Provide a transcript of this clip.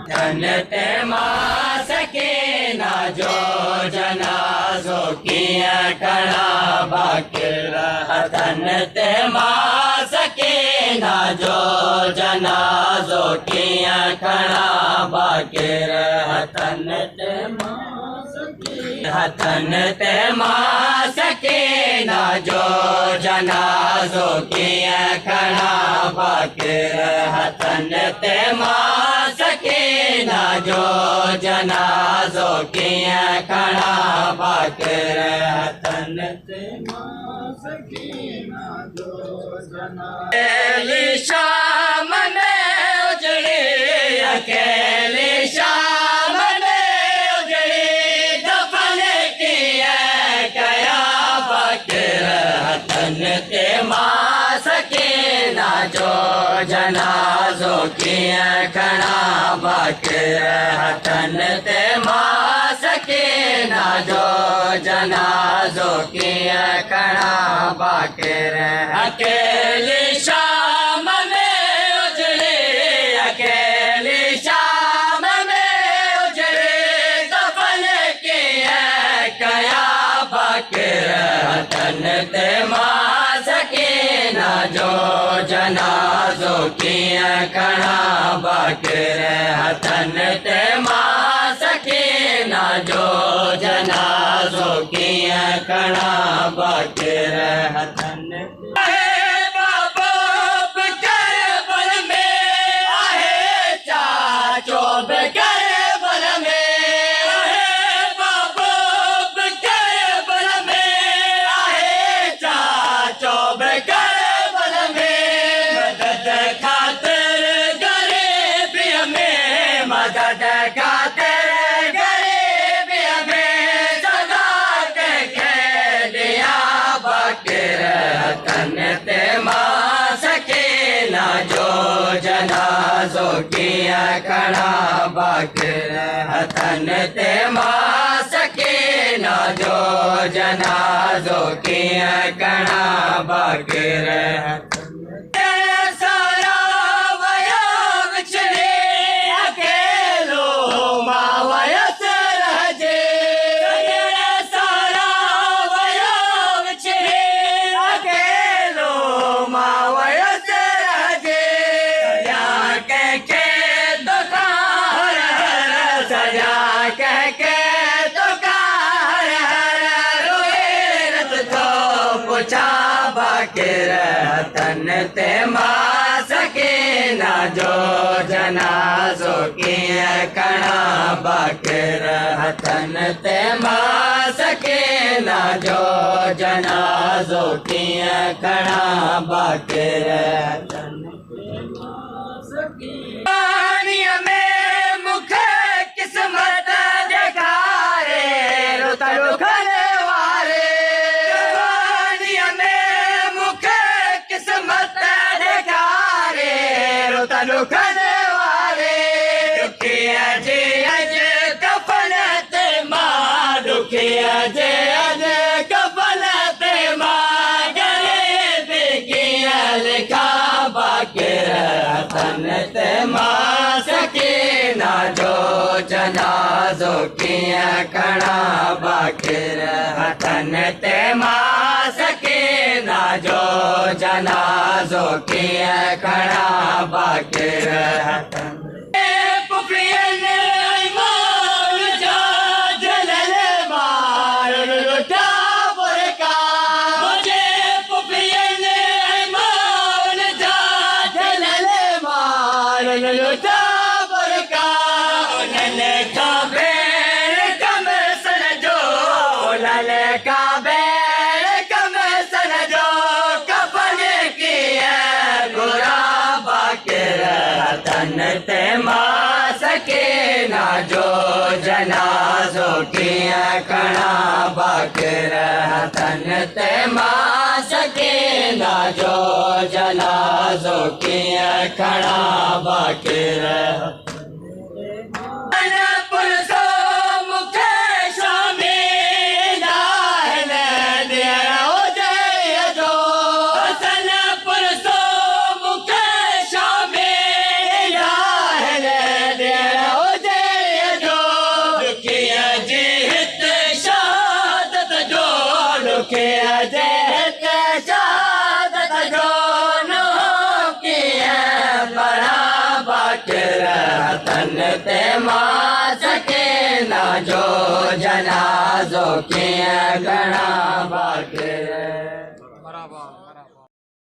हथन ते मां सकीना जो जनाज़ो कीअं खणा बाकिर हथन ते मां सकीना जो जनाज़ो कीअं खणा बाकिर हथन ते मां सकीना जो जनाज़ो कीअं खणा बाकिर हथन ते मां सकीना जो जनाज़ो कीअं खणा बाकिर हथन ते मां सकीना जो जनाज़ो अकेली शाम में उजड़ी अकेली शाम में उजड़ी दफन कीअं कया बाकिर हथन ते मां सकीना जो जनाज़ो कीअं खणा बाकिर हथन ते मां सकीना जो जनाज़ो कीअं खणा बाकिर अकेली शाम में उजड़ी अकेली शाम में उजड़ी दफन कीअं कया बाकिर हथन ते मां सकीना जो जनाज़ो कीअं खणा बाकिर हथन ते मां सकीना जो जनाज़ो कीअं खणा बाकिर हथन चाचो बेकर में आहे बाबो बेकर में आहे चाचो बेकर में मदद खातिर गरीबी में मदद खातिर गरीबी में सदा के दिया बाकिर हथन ते मां सकीना जो जनाज़ो कीअं खणा बाकिर हथन ते मां सकीना जो जनाज़ो कीअं खणा बाकिर सारा वया विछड़े अकेलो मां वयस रहजे सारा वया विछड़े अकेलो मां वयस रहजे सजा के दुकान रोए रत तो पूछा बाकिर हथन ते मां सकीना जो जनाज़ो कीअं खणा बाकिर हथन ते मां सकीना जो जनाज़ो कीअं खणा बाकिर हथन ते मां सकीना में मुखे किस्मत दिखारे रोता रुखने वाले जवानिया में मुखे किस्मत दिखारे रोता रुखने वाले दुखिया जे अज कफन ते मां दुखिया जे अज कफन ते मां गरीबी कीअं लिखा बाकिर हथन ते मां सकीना जो जनाज़ो कीअं खणा बाकिर हथन ते मां सकीना जो जनाज़ो कीअं खणा बाकिर हथन हथन ते मां सकीना जो जनाज़ो कीअं खणा बाकिर हथन ते मां सकीना जो जनाज़ो कीअं खणा बाकिर Yeah. कीअं जे हिते शहादत जो नुंहुं कीअं पढ़ां बाक़िर हथन ते मां सकीना जो जनाज़ो कीअं खणां बाक़िर